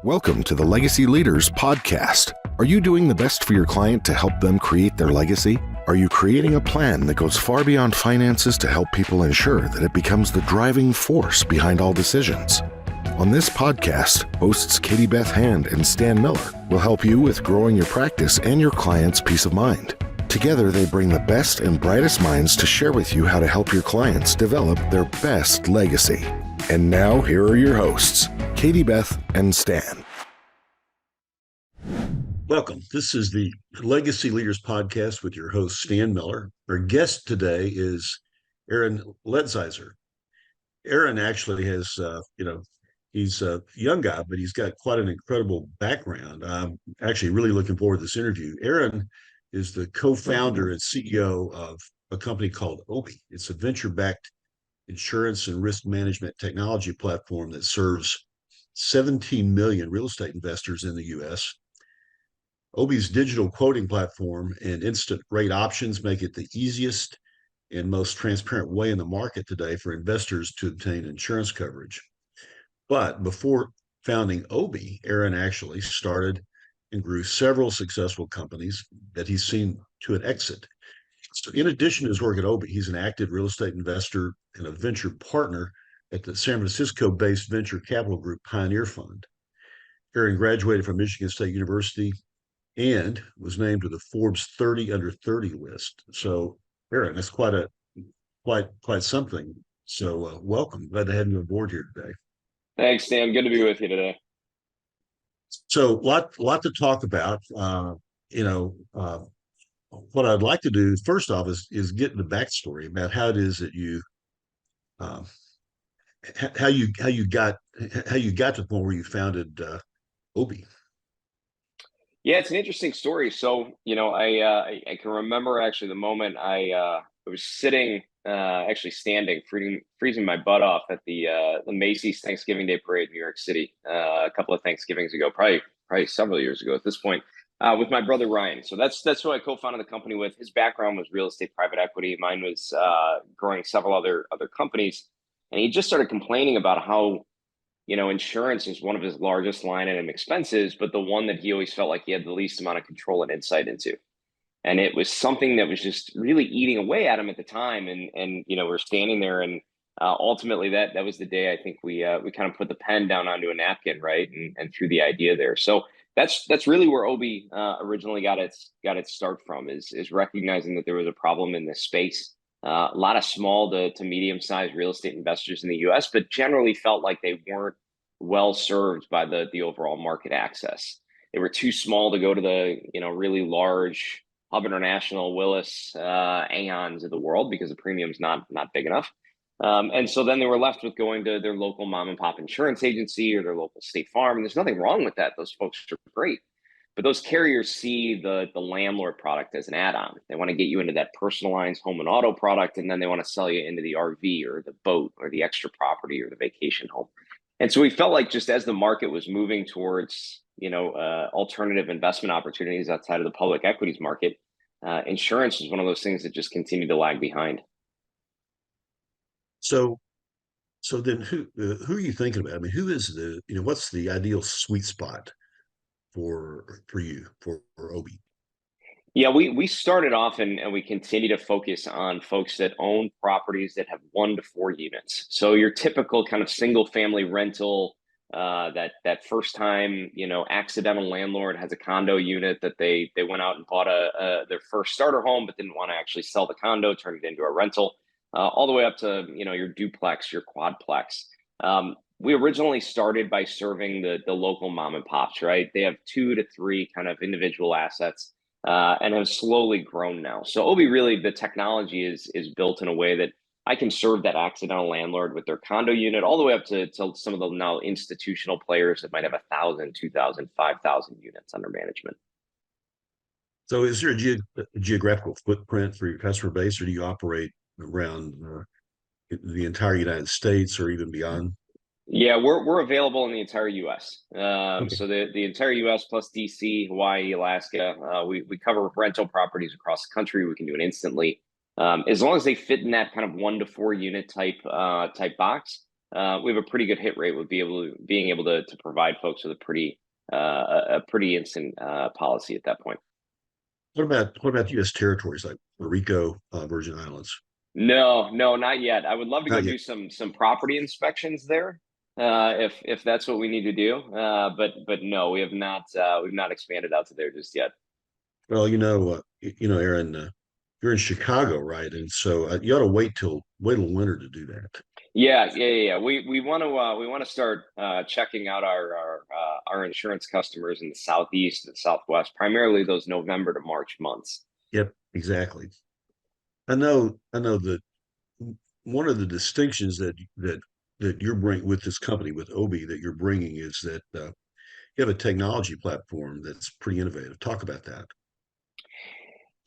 Welcome to the Legacy Leaders Podcast. Are you doing the best for your client to help them create their legacy? Are you creating a plan that goes far beyond finances to help people ensure that it becomes the driving force behind all decisions? On this podcast, hosts Katie Beth Hand and Stan Miller will help you with growing your practice and your clients' peace of mind. Together, they bring the best and brightest minds to share with you how to help your clients develop their best legacy. And now, here are your hosts, Katie Beth and Stan. Welcome. This is the Legacy Leaders Podcast with your host, Stan Miller. Our guest today is Aaron Letzeiser. Aaron actually has, he's a young guy, but he's got quite an incredible background. I'm actually really looking forward to this interview. Aaron is the co-founder and CEO of a company called Obie. It's a venture-backed insurance and risk management technology platform that serves 17 million real estate investors in the U.S. Obie's digital quoting platform and instant rate options make it the easiest and most transparent way in the market today for investors to obtain insurance coverage. But before founding Obie, Aaron actually started and grew several successful companies that he's seen to an exit. So in addition to his work at Obie, he's an active real estate investor and a venture partner at the San Francisco-based venture capital group Pioneer Fund. Aaron graduated from Michigan State University and was named to the Forbes 30 under 30 list. So, Aaron, that's quite something. So, welcome. Glad to have you on board here today. Thanks, Stan. Good to be with you today. So, lot to talk about. What I'd like to do first off is get the backstory about how it is that you, how you got to the point where you founded Obie. Yeah, it's an interesting story. So, I can remember actually the moment I was sitting, actually standing, freezing my butt off at the Macy's Thanksgiving Day Parade in New York City a couple of Thanksgivings ago, probably several years ago at this point, with my brother Ryan. So that's who I co-founded the company with. His background was real estate, private equity. Mine was growing several other companies, and he just started complaining about how insurance is one of his largest line item expenses, but the one that he always felt like he had the least amount of control and insight into. And it was something that was just really eating away at him at the time. And we're standing there, and ultimately that was the day I think we kind of put the pen down onto a napkin, right, and threw the idea there. So that's really where Obie originally got its start from, is recognizing that there was a problem in this space. A lot of small to medium-sized real estate investors in the U.S., but generally felt like they weren't well served by the overall market access. They were too small to go to the really large Hub International, Willis, Aons of the world, because the premium's not big enough. And so then they were left with going to their local mom and pop insurance agency or their local State Farm. And there's nothing wrong with that. Those folks are great. But those carriers see the landlord product as an add-on. They want to get you into that personalized home and auto product, and then they want to sell you into the RV or the boat or the extra property or the vacation home. And so we felt like, just as the market was moving towards alternative investment opportunities outside of the public equities market, insurance was one of those things that just continued to lag behind. So then who are you thinking about? I mean, who is what's the ideal sweet spot for you, for Obie? Yeah, we started off and we continue to focus on folks that own properties that have 1 to 4 units. So your typical kind of single family rental, that first time, accidental landlord has a condo unit that they went out and bought their first starter home, but didn't want to actually sell the condo, turn it into a rental, all the way up to, your duplex, your quadplex. We originally started by serving the local mom and pops, right? They have 2 to 3 kind of individual assets, and have slowly grown now. So Obie, really, the technology is built in a way that I can serve that accidental landlord with their condo unit, all the way up to some of the now institutional players that might have 1,000, 2,000, 5,000 units under management. So is there a geographical footprint for your customer base, or do you operate around the entire United States or even beyond? Yeah, we're available in the entire U.S. Okay. So the entire U.S. plus D.C., Hawaii, Alaska. We cover rental properties across the country. We can do it instantly, as long as they fit in that kind of 1 to 4 unit type box. we have a pretty good hit rate with being able to provide folks with a pretty instant policy at that point. What about U.S. territories like Puerto Rico, Virgin Islands? No, not yet. I would love to go Not yet. do some property inspections there, if that's what we need to do. But no, we've not expanded out to there just yet. Well, Aaron, you're in Chicago, right? And so you ought to wait till winter to do that. Yeah. We want to start checking out our insurance customers in the Southeast and Southwest, primarily those November to March months. Yep, exactly. I know that one of the distinctions that you're bringing with this company, with Obie, that you're bringing is that you have a technology platform that's pretty innovative. Talk about that.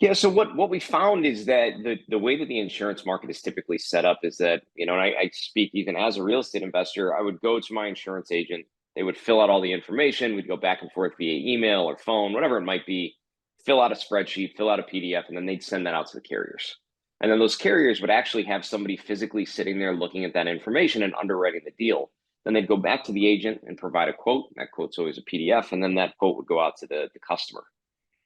Yeah, so what we found is that the way that the insurance market is typically set up is that, and I speak even as a real estate investor, I would go to my insurance agent, they would fill out all the information, we'd go back and forth via email or phone, whatever it might be, fill out a spreadsheet, fill out a PDF, and then they'd send that out to the carriers. And then those carriers would actually have somebody physically sitting there looking at that information and underwriting the deal. Then they'd go back to the agent and provide a quote. That quote's always a PDF, and then that quote would go out to the customer.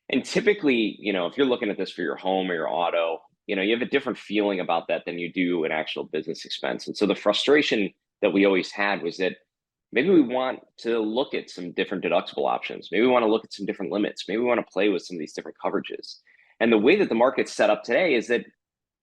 And typically, if you're looking at this for your home or your auto, you have a different feeling about that than you do an actual business expense. And so the frustration that we always had was that maybe we want to look at some different deductible options. Maybe we want to look at some different limits. Maybe we want to play with some of these different coverages. And the way that the market's set up today is that,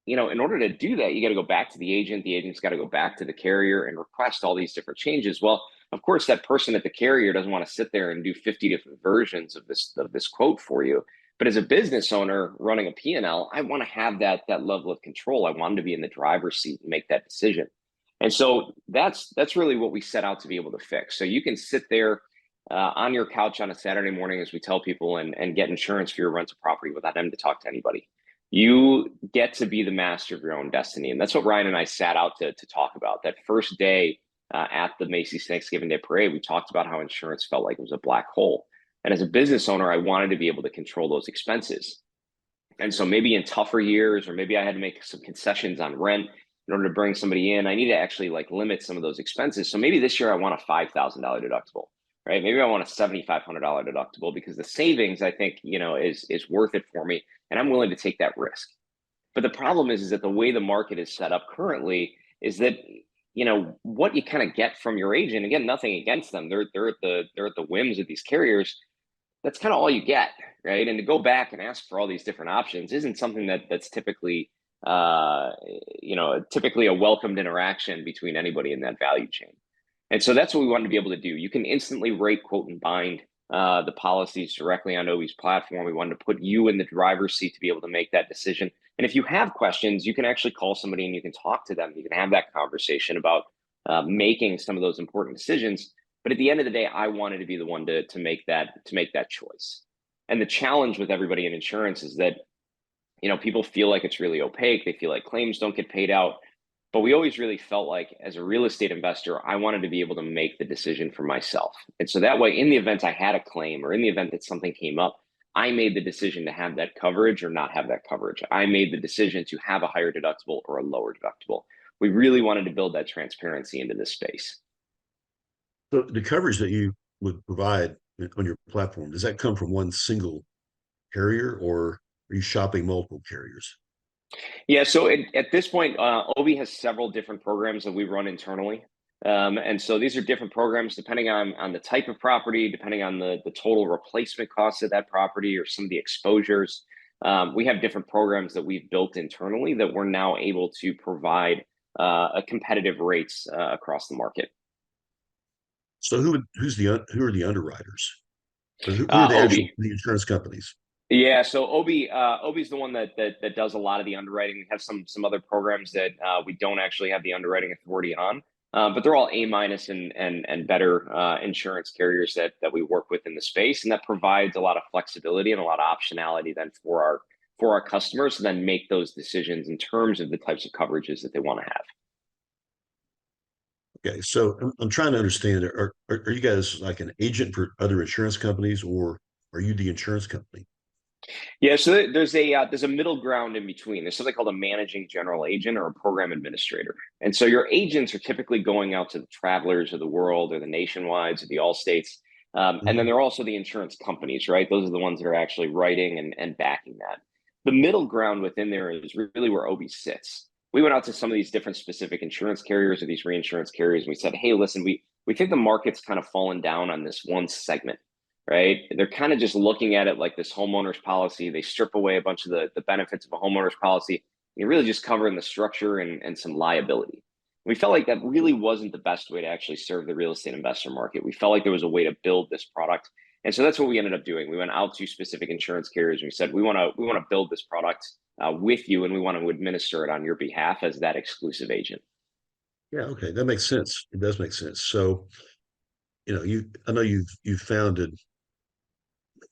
in order to do that, you got to go back to the agent. The agent's got to go back to the carrier and request all these different changes. Well, of course, that person at the carrier doesn't want to sit there and do 50 different versions of this quote for you. But as a business owner running a P&L, I want to have that level of control. I want to be in the driver's seat and make that decision. And so that's really what we set out to be able to fix. So you can sit there on your couch on a Saturday morning, as we tell people, and get insurance for your rental property without having to talk to anybody. You get to be the master of your own destiny. And that's what Ryan and I sat out to talk about. That first day at the Macy's Thanksgiving Day Parade, we talked about how insurance felt like it was a black hole. And as a business owner, I wanted to be able to control those expenses. And so maybe in tougher years, or maybe I had to make some concessions on rent in order to bring somebody in, I need to actually limit some of those expenses. So maybe this year I want a $5,000 deductible, right? Maybe I want a $7,500 deductible because the savings, I think, is worth it for me. And I'm willing to take that risk. But the problem is that the way the market is set up currently is that, what you kind of get from your agent, again, nothing against them. They're at the whims of these carriers. That's kind of all you get, right? And to go back and ask for all these different options isn't something that's typically, typically a welcomed interaction between anybody in that value chain. And so that's what we wanted to be able to do. You can instantly rate, quote, and bind the policies directly on Obie's platform. We wanted to put you in the driver's seat to be able to make that decision. And if you have questions, you can actually call somebody and you can talk to them. You can have that conversation about making some of those important decisions. But at the end of the day, I wanted to be the one to make that choice. And the challenge with everybody in insurance is that, people feel like it's really opaque. They feel like claims don't get paid out. But we always really felt like, as a real estate investor, I wanted to be able to make the decision for myself. And so that way, in the event I had a claim or in the event that something came up, I made the decision to have that coverage or not have that coverage. I made the decision to have a higher deductible or a lower deductible. We really wanted to build that transparency into this space. So the coverage that you would provide on your platform, does that come from one single carrier, or are you shopping multiple carriers? Yeah, so at this point, Obie has several different programs that we run internally. And so these are different programs depending on the type of property, depending on the total replacement cost of that property or some of the exposures. We have different programs that we've built internally that we're now able to provide a competitive rates across the market. So who are the underwriters? Or who are Obie. the insurance companies? Yeah, so Obie's the one that does a lot of the underwriting. We have some other programs that we don't actually have the underwriting authority on, but they're all A- and better insurance carriers that we work with in the space, and that provides a lot of flexibility and a lot of optionality then for our customers to then make those decisions in terms of the types of coverages that they want to have. Okay, so I'm trying to understand, are you guys like an agent for other insurance companies, or are you the insurance company? Yeah, so there's a middle ground in between. There's something called a managing general agent or a program administrator. And so your agents are typically going out to the Travelers of the world or the Nationwides or the Allstates. And then Mhm. there are also the insurance companies, right? Those are the ones that are actually writing and backing that. The middle ground within there is really where Obie sits. We went out to some of these different specific insurance carriers or these reinsurance carriers, and we said, hey, listen, we think the market's kind of fallen down on this one segment, right? They're kind of just looking at it like this homeowner's policy. They strip away a bunch of the benefits of a homeowner's policy. You're really just covering the structure and some liability. We felt like that really wasn't the best way to actually serve the real estate investor market. We felt like there was a way to build this product. And so that's what we ended up doing. We went out to specific insurance carriers and we said, we want to build this product with you, and we want to administer it on your behalf as that exclusive agent. Yeah, okay, that makes sense. It does make sense. So, I know you've founded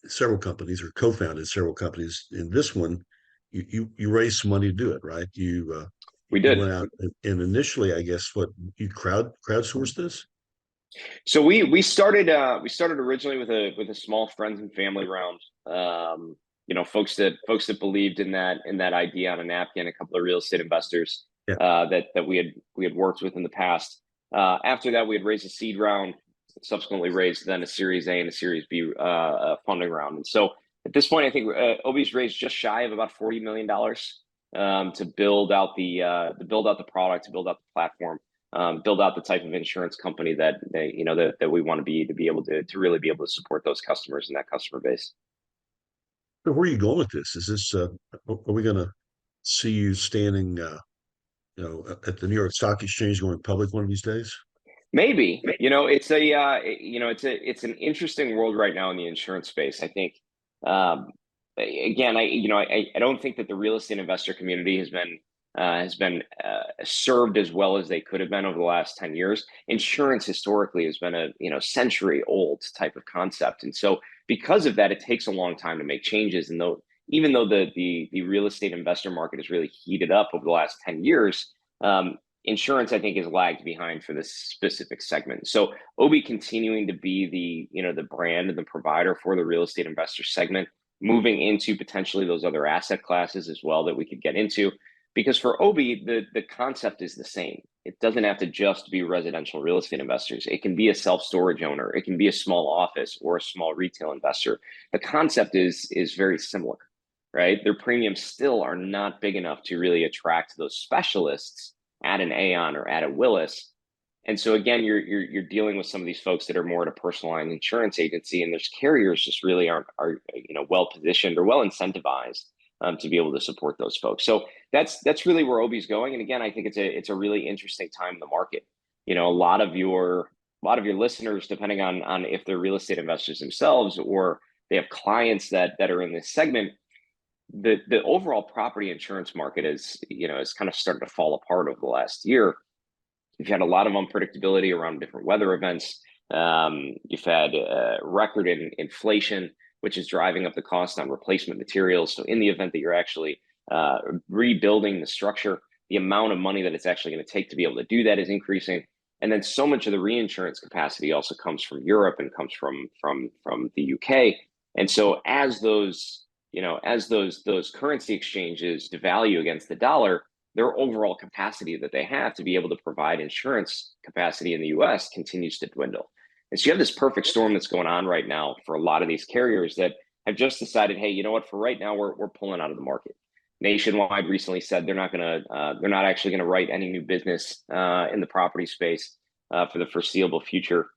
several companies or co-founded several companies. In this one, you raised some money to do it, right? We You did. went out and initially, I guess, what you crowdsourced this? So we started originally with a small friends and family round. Folks that believed in that idea on a napkin. A couple of real estate investors Yeah. that we had worked with in the past. After that, we had raised a seed round, subsequently raised then a Series A and a Series B funding round. And so at this point, I think Obie's raised just shy of about $40 million to build out the product, to build out the platform, build out the type of insurance company that we want to be able to really be able to support those customers and that customer base. So where are you going with this? Is this are we going to see you standing, at the New York Stock Exchange going public one of these days? Maybe, it's an interesting world right now in the insurance space. I think, again, I don't think that the real estate investor community has been served as well as they could have been over the last 10 years. Insurance historically has been a century old type of concept, and so because of that, it takes a long time to make changes. And even though the real estate investor market has really heated up over the last 10 years. Insurance, I think, has lagged behind for this specific segment. So Obie continuing to be the brand and the provider for the real estate investor segment, moving into potentially those other asset classes as well that we could get into. Because for Obie, the concept is the same. It doesn't have to just be residential real estate investors. It can be a self-storage owner. It can be a small office or a small retail investor. The concept is very similar, right? Their premiums still are not big enough to really attract those specialists at an Aon or at a Willis. And so again, you're dealing with some of these folks that are more at a personal line insurance agency, and there's carriers just really aren't well positioned or well incentivized to be able to support those folks. So that's really where Obie's going. And again, I think it's a really interesting time in the market. A lot of your listeners, depending on if they're real estate investors themselves or they have clients that are in this segment, the overall property insurance market is kind of started to fall apart over the last year. You've had a lot of unpredictability around different weather events. You've had record inflation, which is driving up the cost on replacement materials. So in the event that you're actually rebuilding the structure, the amount of money that it's actually going to take to be able to do that is increasing. And then so much of the reinsurance capacity also comes from Europe and comes from the UK. And so as those currency exchanges devalue against the dollar, their overall capacity that they have to be able to provide insurance capacity in the US continues to dwindle. And so you have this perfect storm that's going on right now for a lot of these carriers that have just decided, hey, you know what, for right now, we're pulling out of the market. Nationwide recently said they're not actually going to write any new business in the property space for the foreseeable future.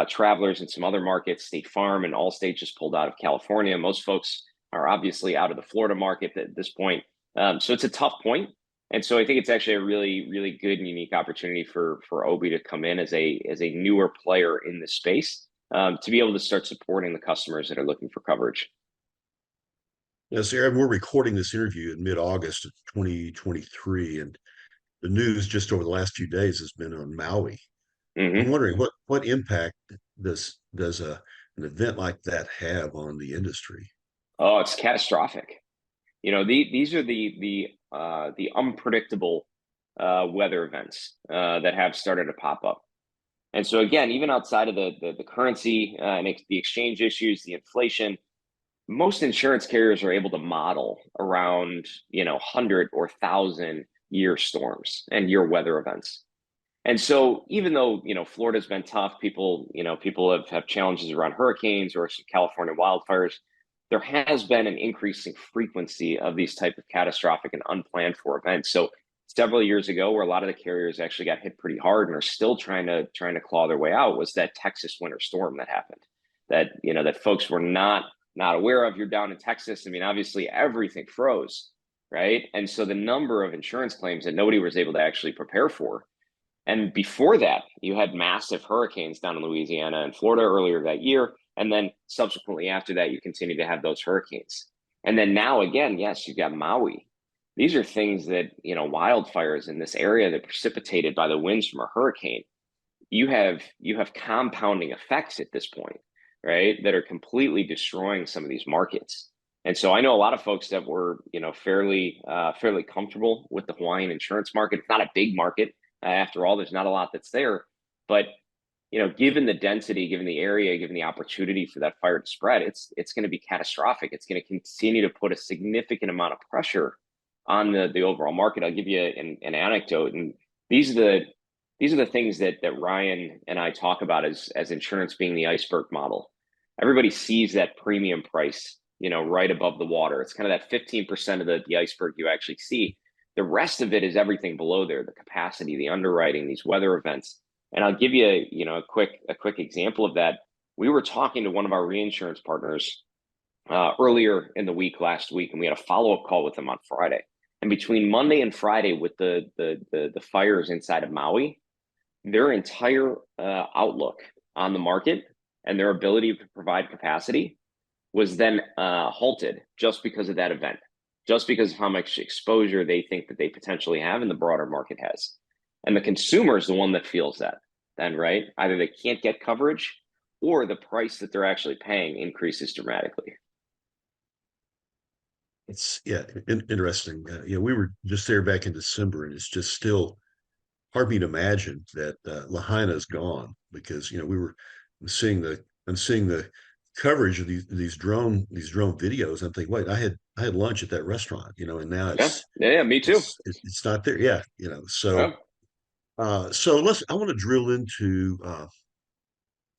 Travelers in some other markets, State Farm and Allstate just pulled out of California. Most folks are obviously out of the Florida market at this point. So it's a tough point. And so I think it's actually a really, really good and unique opportunity for Obie to come in as a newer player in this space to be able to start supporting the customers that are looking for coverage. Yes, Aaron, we're recording this interview in mid-August of 2023, and the news just over the last few days has been on Maui. I'm Mm-hmm. wondering what impact does an event like that have on the industry? Oh, it's catastrophic. These are the unpredictable weather events that have started to pop up. And so again, even outside of the currency and the exchange issues, the inflation, most insurance carriers are able to model around, 100 or 1,000 year storms and year weather events. And so even though, Florida's been tough, people have challenges around hurricanes or some California wildfires, there has been an increasing frequency of these type of catastrophic and unplanned for events. So several years ago, where a lot of the carriers actually got hit pretty hard and are still trying to claw their way out, was that Texas winter storm that happened. That folks were not aware of. You're down in Texas. I mean, obviously everything froze, right? And so the number of insurance claims that nobody was able to actually prepare for. And before that, you had massive hurricanes down in Louisiana and Florida earlier that year. And then subsequently after that, you continue to have those hurricanes. And then now again, yes, you've got Maui. These are things that, wildfires in this area that precipitated by the winds from a hurricane. You have compounding effects at this point, right? That are completely destroying some of these markets. And so I know a lot of folks that were, fairly comfortable with the Hawaiian insurance market. It's not a big market. After all, there's not a lot that's there, but given the density, given the area, given the opportunity for that fire to spread, it's going to be catastrophic. It's going to continue to put a significant amount of pressure on the overall market. I'll give you an anecdote, and these are the things that Ryan and I talk about as insurance being the iceberg model. Everybody sees that premium price, right above the water. It's kind of that 15% of the iceberg you actually see. The rest of it is everything below there: the capacity, the underwriting, these weather events. And I'll give you a quick example of that. We were talking to one of our reinsurance partners earlier in the week, last week, and we had a follow-up call with them on Friday. And between Monday and Friday, with the fires inside of Maui, their entire outlook on the market and their ability to provide capacity was then halted just because of that event, just because of how much exposure they think that they potentially have and the broader market has. And the consumer is the one that feels that then, right? Either they can't get coverage or the price that they're actually paying increases dramatically. It's interesting. We were just there back in December, and it's just still hard for me to imagine that Lahaina is gone, because I'm seeing the coverage of these drone videos. I'm thinking, wait, I had lunch at that restaurant, and now yeah, me too. It's not there. Yeah, so Yeah. so I want to drill into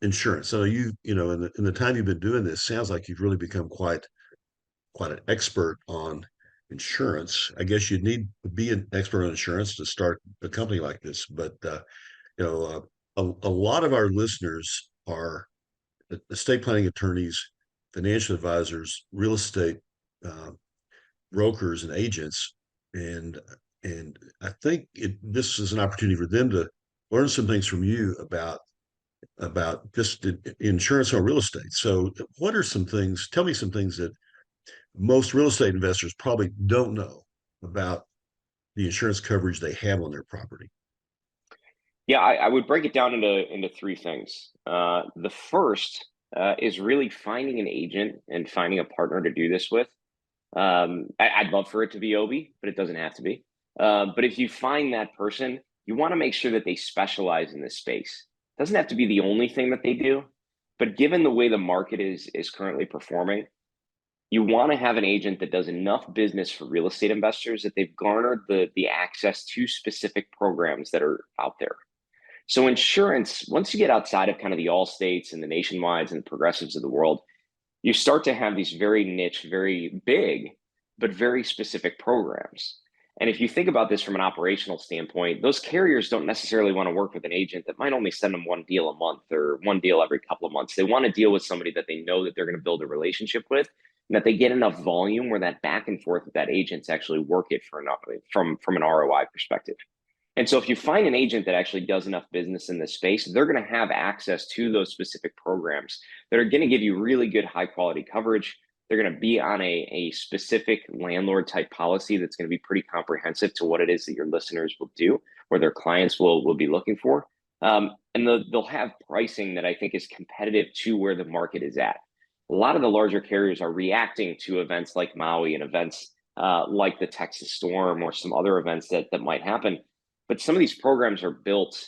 insurance. So in the time you've been doing this, sounds like you've really become quite an expert on insurance. I guess you'd need to be an expert on insurance to start a company like this. But a lot of our listeners are estate planning attorneys, financial advisors, real estate brokers, and agents, and I think this is an opportunity for them to learn some things from you about just insurance on real estate. So, what are some things? Tell me some things that most real estate investors probably don't know about the insurance coverage they have on their property. Yeah, I would break it down into three things. The first is really finding an agent and finding a partner to do this with. I'd love for it to be Obie, but it doesn't have to be. But if you find that person, you want to make sure that they specialize in this space. It doesn't have to be the only thing that they do, but given the way the market is currently performing, you want to have an agent that does enough business for real estate investors that they've garnered the access to specific programs that are out there. So insurance, once you get outside of kind of the Allstates and the Nationwides and the Progressives of the world, you start to have these very niche, very big, but very specific programs. And if you think about this from an operational standpoint, those carriers don't necessarily want to work with an agent that might only send them one deal a month or one deal every couple of months. They want to deal with somebody that they know that they're going to build a relationship with, and that they get enough volume where that back and forth with that agent's actually work it for enough from an ROI perspective. And so if you find an agent that actually does enough business in this space, they're going to have access to those specific programs that are going to give you really good high quality coverage. They're going to be on a specific landlord type policy that's going to be pretty comprehensive to what it is that your listeners will do, or their clients will be looking for. And they'll have pricing that I think is competitive to where the market is at. A lot of the larger carriers are reacting to events like Maui and events like the Texas storm or some other events that might happen. But some of these programs are built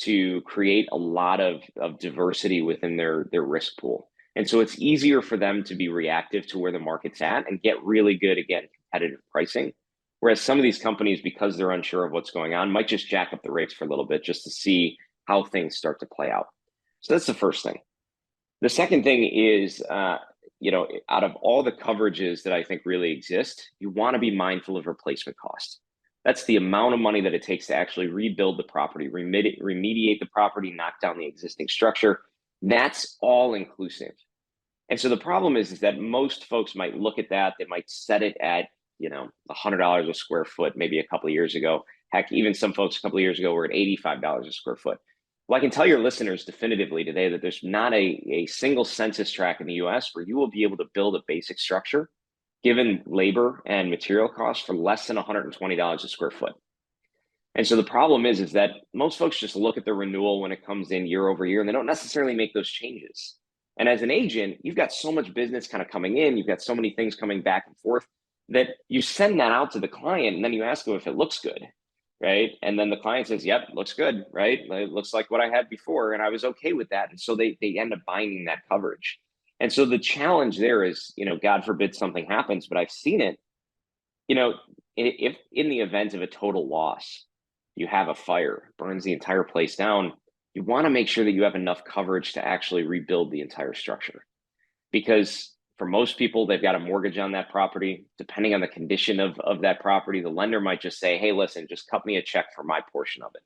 to create a lot of diversity within their risk pool. And so it's easier for them to be reactive to where the market's at and get really good, again, competitive pricing. Whereas some of these companies, because they're unsure of what's going on, might just jack up the rates for a little bit just to see how things start to play out. So that's the first thing. The second thing is, out of all the coverages that I think really exist, you want to be mindful of replacement cost. That's the amount of money that it takes to actually rebuild the property, remediate the property, knock down the existing structure. That's all inclusive. And so the problem is that most folks might look at that. They might set it at, $100 a square foot, maybe a couple of years ago. Heck, even some folks a couple of years ago were at $85 a square foot. Well, I can tell your listeners definitively today that there's not a single census tract in the US where you will be able to build a basic structure, given labor and material costs, for less than $120 a square foot. And so the problem is that most folks just look at the renewal when it comes in year over year, and they don't necessarily make those changes. And as an agent, you've got so much business kind of coming in, you've got so many things coming back and forth that you send that out to the client, and then you ask them if it looks good, right? And then the client says, yep, looks good, right? It looks like what I had before, and I was okay with that. And so they end up buying that coverage. And so the challenge there is, God forbid something happens, but I've seen it, if in the event of a total loss, you have a fire, burns the entire place down, you want to make sure that you have enough coverage to actually rebuild the entire structure. Because for most people, they've got a mortgage on that property. Depending on the condition of that property, the lender might just say, hey, listen, just cut me a check for my portion of it,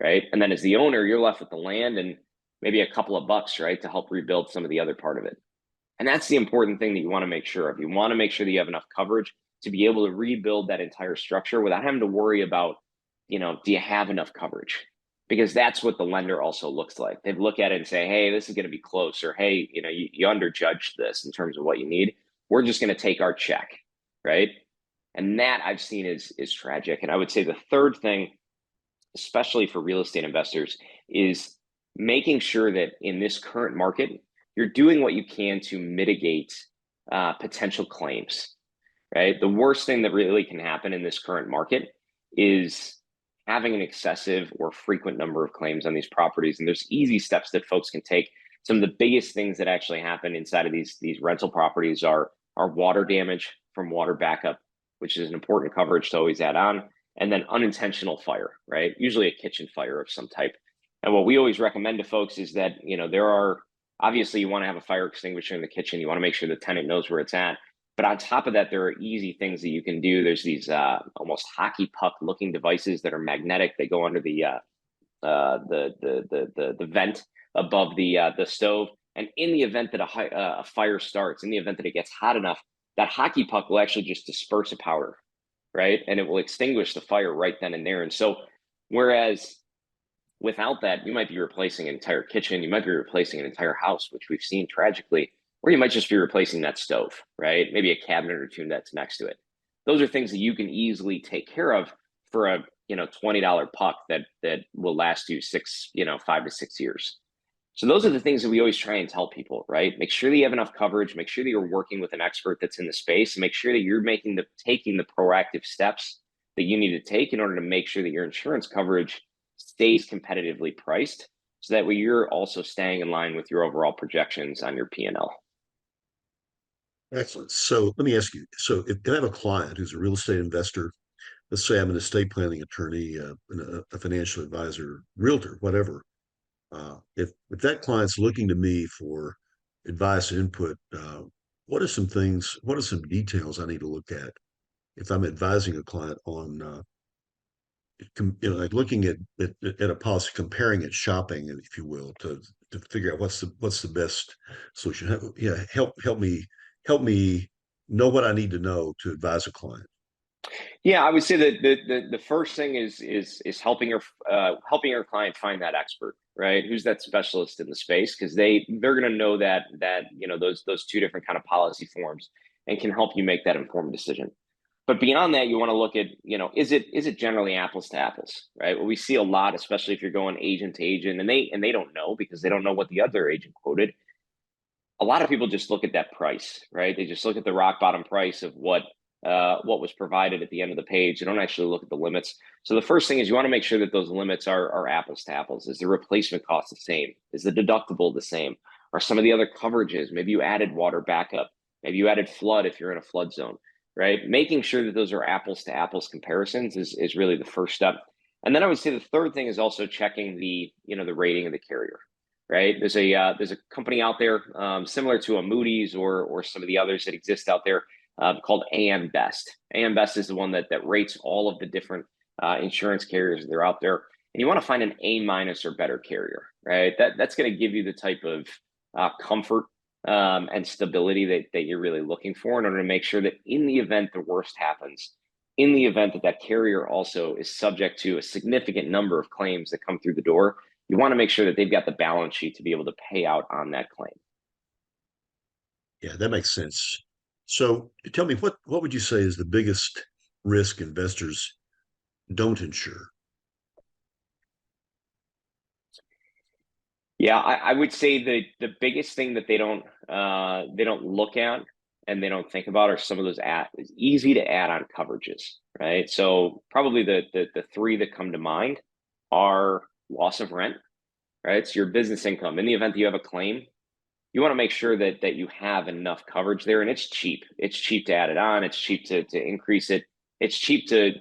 right? And then as the owner, you're left with the land and maybe a couple of bucks, right, to help rebuild some of the other part of it. And that's the important thing that you want to make sure of. You want to make sure that you have enough coverage to be able to rebuild that entire structure without having to worry about, do you have enough coverage? Because that's what the lender also looks like. They'd look at it and say, hey, this is going to be close, or hey, you underjudged this in terms of what you need. We're just going to take our check, right? And that I've seen is tragic. And I would say the third thing, especially for real estate investors, is making sure that in this current market, you're doing what you can to mitigate potential claims, right? The worst thing that really can happen in this current market is having an excessive or frequent number of claims on these properties. And there's easy steps that folks can take. Some of the biggest things that actually happen inside of these rental properties are water damage from water backup, which is an important coverage to always add on, and then unintentional fire, right? Usually a kitchen fire of some type. And what we always recommend to folks is that, there are, obviously you want to have a fire extinguisher in the kitchen. You want to make sure the tenant knows where it's at. But on top of that, there are easy things that you can do. There's these almost hockey puck looking devices that are magnetic. They go under the vent above the stove. And in the event that a fire starts, in the event that it gets hot enough, that hockey puck will actually just disperse a powder, right? And it will extinguish the fire right then and there. And so, whereas without that, you might be replacing an entire kitchen, you might be replacing an entire house, which we've seen tragically. Or you might just be replacing that stove, right? Maybe a cabinet or two that's next to it. Those are things that you can easily take care of for a $20 puck that will last you 5 to 6 years. So those are the things that we always try and tell people, right? Make sure that you have enough coverage. Make sure that you're working with an expert that's in the space, and make sure that you're taking the proactive steps that you need to take in order to make sure that your insurance coverage stays competitively priced, so that way you're also staying in line with your overall projections on your P&L. Excellent. So let me ask you, so if I have a client who's a real estate investor, let's say I'm an estate planning attorney, a financial advisor, realtor, whatever. If that client's looking to me for advice and input, what are some details I need to look at if I'm advising a client on, like looking at a policy, comparing it, shopping, if you will, to figure out what's the best solution. Help me know what I need to know to advise a client. Yeah, I would say that the first thing is helping your client find that expert, right? Who's that specialist in the space? Because they're going to know that those two different kind of policy forms and can help you make that informed decision. But beyond that, you want to look at, is it generally apples to apples, right? Well, we see a lot, especially if you're going agent to agent, and they don't know because they don't know what the other agent quoted. A lot of people just look at that price, right? They just look at the rock bottom price of what was provided at the end of the page. They don't actually look at the limits. So the first thing is you want to make sure that those limits are apples to apples. Is the replacement cost the same? Is the deductible the same? are some of the other coverages. Maybe you added water backup. Maybe you added flood if you're in a flood zone, right? Making sure that those are apples to apples comparisons is really the first step. And then I would say the third thing is also checking the rating of the carrier, right? There's a company out there similar to a Moody's or some of the others that exist out there called AM Best. AM Best is the one that rates all of the different insurance carriers that are out there. And you want to find an A- or better carrier, right? That's going to give you the type of comfort and stability that you're really looking for in order to make sure that in the event the worst happens, in the event that carrier also is subject to a significant number of claims that come through the door, you want to make sure that they've got the balance sheet to be able to pay out on that claim. Yeah, that makes sense. So tell me, what would you say is the biggest risk investors don't insure? Yeah, I would say the biggest thing that they don't look at and they don't think about are some of those easy to add on coverages, right? So probably the three that come to mind are loss of rent, right? It's your business income. In the event that you have a claim, you want to make sure that you have enough coverage there, and it's cheap. It's cheap to add it on. It's cheap to increase it. It's cheap to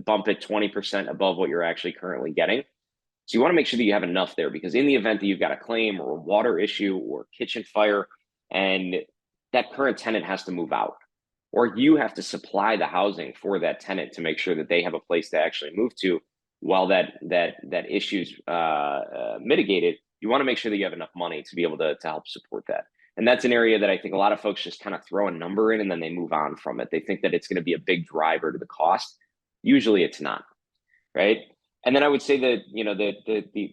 bump it 20% above what you're actually currently getting. So you want to make sure that you have enough there, because in the event that you've got a claim or a water issue or kitchen fire, and that current tenant has to move out, or you have to supply the housing for that tenant to make sure that they have a place to actually move to while that issue's mitigated, you want to make sure that you have enough money to be able to help support that. And that's an area that I think a lot of folks just kind of throw a number in and then they move on from it. They think that it's going to be a big driver to the cost. Usually it's not, right? And then I would say that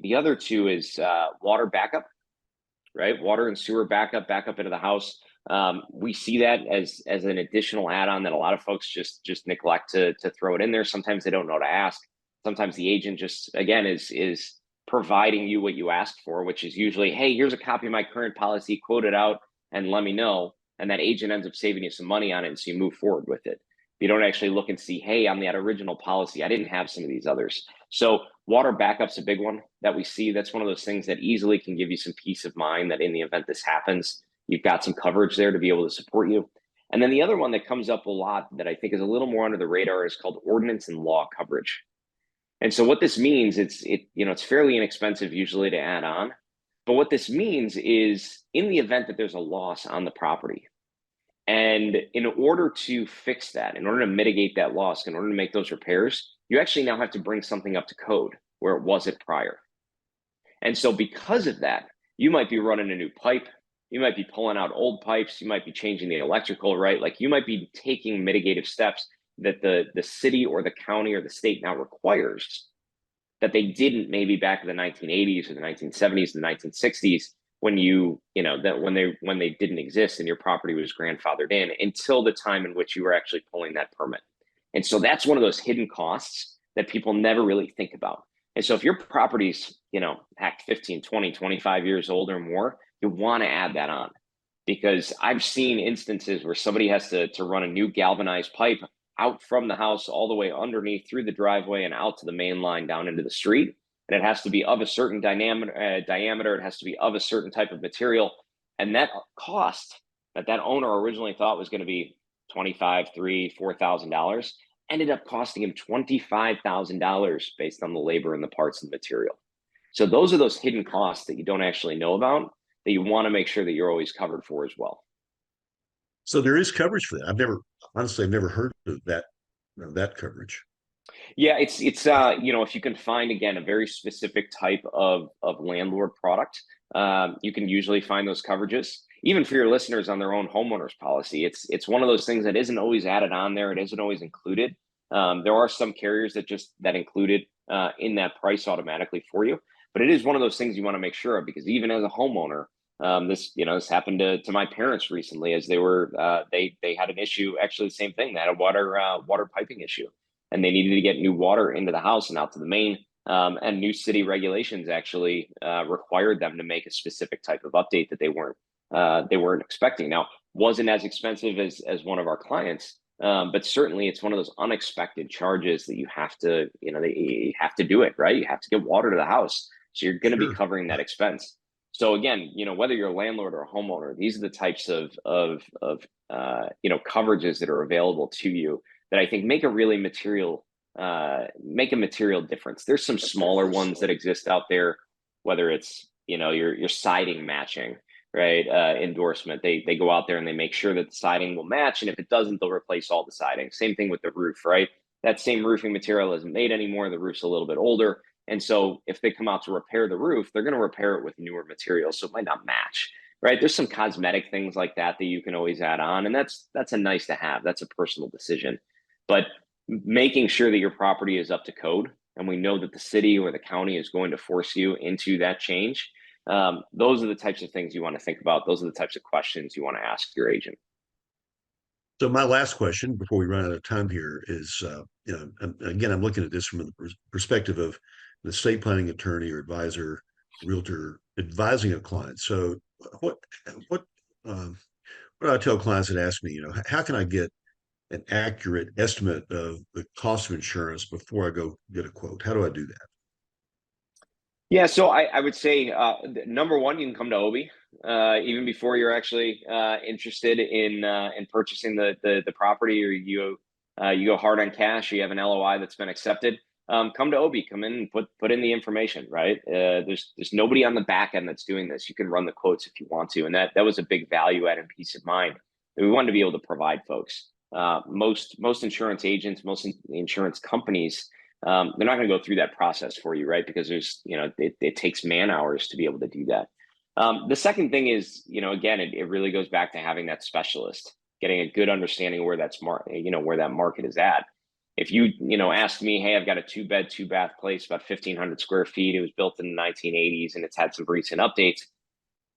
the other two is water backup, right? Water and sewer backup into the house. We see that as an additional add-on that a lot of folks just neglect to throw it in there. Sometimes they don't know to ask. Sometimes the agent just, again, is providing you what you asked for, which is usually, hey, here's a copy of my current policy, quote it out and let me know. And that agent ends up saving you some money on it, and so you move forward with it. You don't actually look and see, hey, on that original policy, I didn't have some of these others. So water backup's a big one that we see. That's one of those things that easily can give you some peace of mind that in the event this happens, you've got some coverage there to be able to support you. And then the other one that comes up a lot that I think is a little more under the radar is called ordinance and law coverage. And so what this means, it's fairly inexpensive usually to add on. But what this means is in the event that there's a loss on the property, and in order to fix that, in order to mitigate that loss, in order to make those repairs, you actually now have to bring something up to code where it wasn't prior. And so because of that, you might be running a new pipe, you might be pulling out old pipes, you might be changing the electrical, right? Like you might be taking mitigative steps that the city or the county or the state now requires that they didn't maybe back in the 1980s or the 1970s, the 1960s, when when they didn't exist and your property was grandfathered in until the time in which you were actually pulling that permit. And so that's one of those hidden costs that people never really think about. And so if your property's, act 15, 20, 25 years old or more, you want to add that on, because I've seen instances where somebody has to run a new galvanized pipe out from the house all the way underneath through the driveway and out to the main line down into the street. And it has to be of a certain diameter. It has to be of a certain type of material. And that cost that owner originally thought was going to be $2,500, $3,000, $4,000 ended up costing him $25,000 based on the labor and the parts and the material. So those are those hidden costs that you don't actually know about that you want to make sure that you're always covered for as well. So there is coverage for that. I've never heard of that coverage. Yeah, it's if you can find, again, a very specific type of landlord product, you can usually find those coverages. Even for your listeners on their own homeowners policy, it's one of those things that isn't always added on there. It isn't always included. There are some carriers that include it in that price automatically for you, but it is one of those things you want to make sure of, because even as a homeowner, this happened to my parents recently as they had an issue, actually the same thing. They had a water piping issue, and they needed to get new water into the house and out to the main. And new city regulations actually required them to make a specific type of update that they weren't expecting. Now, wasn't as expensive as one of our clients, but certainly it's one of those unexpected charges that you have to do it, right? You have to get water to the house, so you're going to be covering that expense. So again, whether you're a landlord or a homeowner, these are the types of coverages that are available to you that I think make a material difference. There's some smaller ones that exist out there, whether it's your siding matching, right? Endorsement. They go out there and they make sure that the siding will match, and if it doesn't, they'll replace all the siding. Same thing with the roof, right? That same roofing material isn't made anymore. The roof's a little bit older. And so if they come out to repair the roof, they're going to repair it with newer materials. So it might not match, right? There's some cosmetic things like that you can always add on. And that's a nice to have. That's a personal decision. But making sure that your property is up to code, and we know that the city or the county is going to force you into that change. Those are the types of things you want to think about. Those are the types of questions you want to ask your agent. So my last question before we run out of time here is, again, I'm looking at this from the perspective of an estate planning attorney or advisor, realtor advising a client. So what do I tell clients that ask me, how can I get an accurate estimate of the cost of insurance before I go get a quote? How do I do that? Yeah, so I would say number one, you can come to Obie even before you're actually interested in purchasing the property, or you go hard on cash, or you have an LOI that's been accepted. Come to Obie, come in and put in the information, right? There's nobody on the back end that's doing this. You can run the quotes if you want to, and that was a big value add and peace of mind that we wanted to be able to provide folks. Most insurance agents, most insurance companies, they're not going to go through that process for you, right? Because there's, it takes man hours to be able to do that. The second thing is, again, it really goes back to having that specialist, getting a good understanding of where where that market is at. If you, ask me, hey, I've got a 2-bed, 2-bath place, about 1,500 square feet. It was built in the 1980s and it's had some recent updates.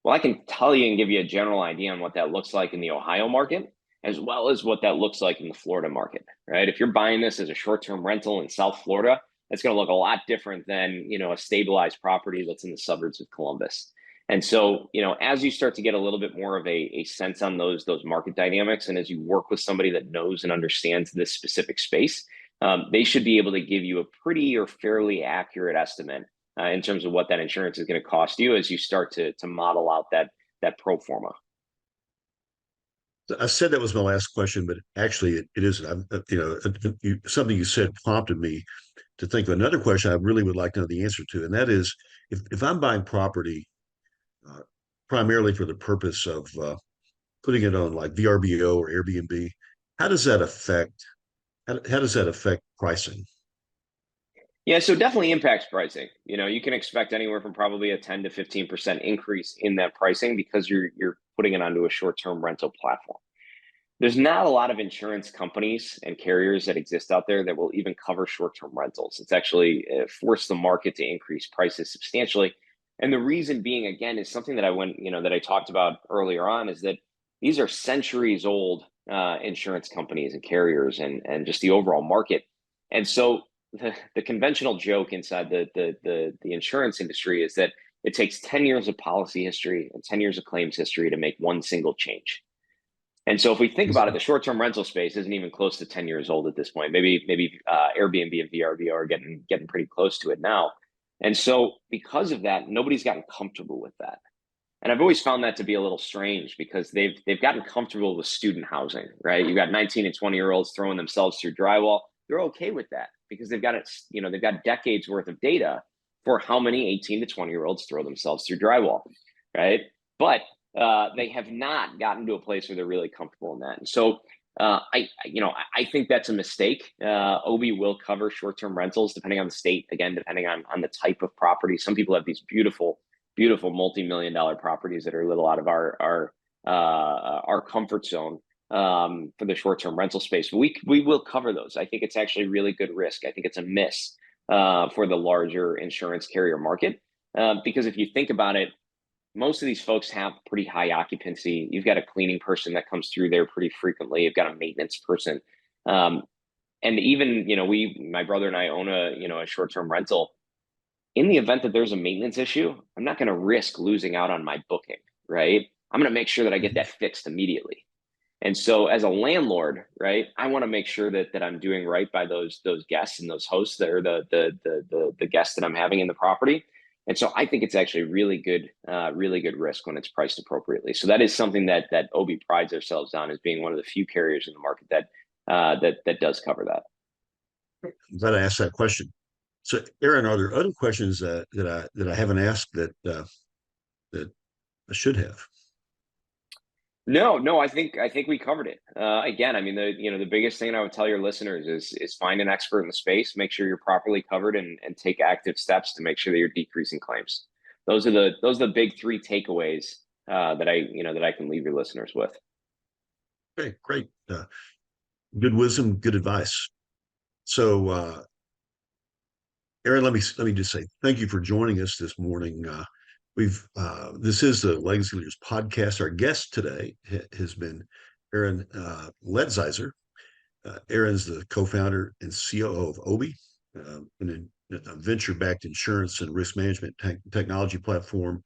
Well, I can tell you and give you a general idea on what that looks like in the Ohio market, as well as what that looks like in the Florida market, right? If you're buying this as a short-term rental in South Florida, it's going to look a lot different than, a stabilized property that's in the suburbs of Columbus. And so, as you start to get a little bit more of a sense on those market dynamics, and as you work with somebody that knows and understands this specific space, they should be able to give you a pretty or fairly accurate estimate in terms of what that insurance is going to cost you as you start to model out that pro forma. I said that was my last question, but actually it isn't. Something you said prompted me to think of another question I really would like to know the answer to, and that is, if I'm buying property primarily for the purpose of putting it on like VRBO or Airbnb, how does that affect pricing? Yeah, so definitely impacts pricing. You can expect anywhere from probably a 10 to 15% increase in that pricing because you're putting it onto a short-term rental platform. There's not a lot of insurance companies and carriers that exist out there that will even cover short-term rentals. It's actually forced the market to increase prices substantially. And the reason being, again, is something that I talked about earlier on, is that these are centuries old insurance companies and carriers and just the overall market. And so the conventional joke inside the insurance industry is that it takes 10 years of policy history and 10 years of claims history to make one single change. And so if we think about it, the short-term rental space isn't even close to 10 years old at this point. Maybe Airbnb and VRBO are getting pretty close to it now. And so because of that, nobody's gotten comfortable with that. And I've always found that to be a little strange because they've gotten comfortable with student housing, right? You've got 19 and 20-year-olds throwing themselves through drywall. They're okay with that because they've got decades worth of data for how many 18 to 20-year-olds throw themselves through drywall, right? But they have not gotten to a place where they're really comfortable in that. And so I think that's a mistake. Obie will cover short-term rentals depending on the state, again, depending on the type of property. Some people have these beautiful multi-million-dollar properties that are a little out of our comfort zone for the short-term rental space. But we will cover those. I think it's actually really good risk. I think it's a miss for the larger insurance carrier market because if you think about it, most of these folks have pretty high occupancy. You've got a cleaning person that comes through there pretty frequently. You've got a maintenance person. And even, my brother and I own a short-term rental. In the event that there's a maintenance issue, I'm not going to risk losing out on my booking, right? I'm going to make sure that I get that fixed immediately. And so as a landlord, right, I want to make sure that I'm doing right by those guests and those hosts that are the guests that I'm having in the property. And so I think it's actually really good risk when it's priced appropriately. So that is something that Obie prides ourselves on, as being one of the few carriers in the market that does cover that. I'm glad I asked that question. So, Aaron, are there other questions that I haven't asked that I should have? No, I think we covered it. Again, I mean, the biggest thing I would tell your listeners is find an expert in the space, make sure you're properly covered, and take active steps to make sure that you're decreasing claims. Those are the big three takeaways that I can leave your listeners with. Okay, great. Good wisdom, good advice. So, Aaron, let me just say thank you for joining us this morning. This is the Legacy Leaders podcast. Our guest today has been Aaron Letzeiser. Aaron's the co-founder and COO of Obie, a venture-backed insurance and risk management technology platform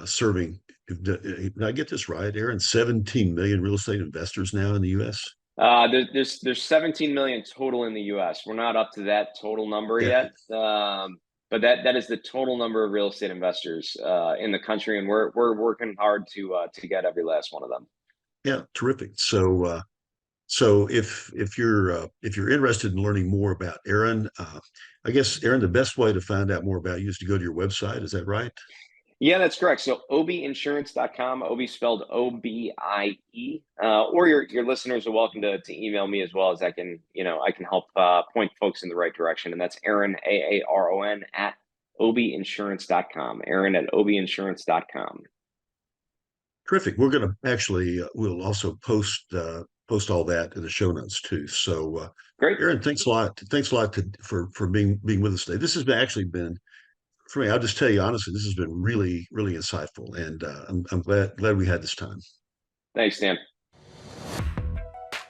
serving. Did I get this right, Aaron? 17 million real estate investors now in the U.S. There's 17 million total in the U.S. We're not up to that total number yet, but that is the total number of real estate investors in the country, and we're working hard to get every last one of them. Yeah, terrific. So if you're interested in learning more about Aaron, I guess, Aaron, the best way to find out more about you is to go to your website. Is that right? Yeah, that's correct. So obieinsurance.com, Obie spelled O-B-I-E, or your listeners are welcome to email me as well, as I can help point folks in the right direction. And that's Aaron, Aaron, at obieinsurance.com, Aaron at obieinsurance.com. Terrific. We're going to actually, we'll also post all that in the show notes too. So great. Aaron, thanks a lot. Thanks a lot for being with us today. This has actually been, for me, I'll just tell you honestly, this has been really, really insightful, and I'm glad we had this time. Thanks, Dan.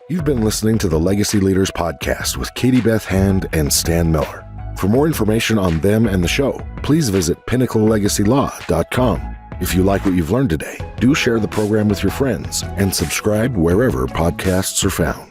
You've been listening to the Legacy Leaders podcast with Katie Beth Hand and Stan Miller. For more information on them and the show, please visit pinnaclelegacylaw.com. If you like what you've learned today, do share the program with your friends and subscribe wherever podcasts are found.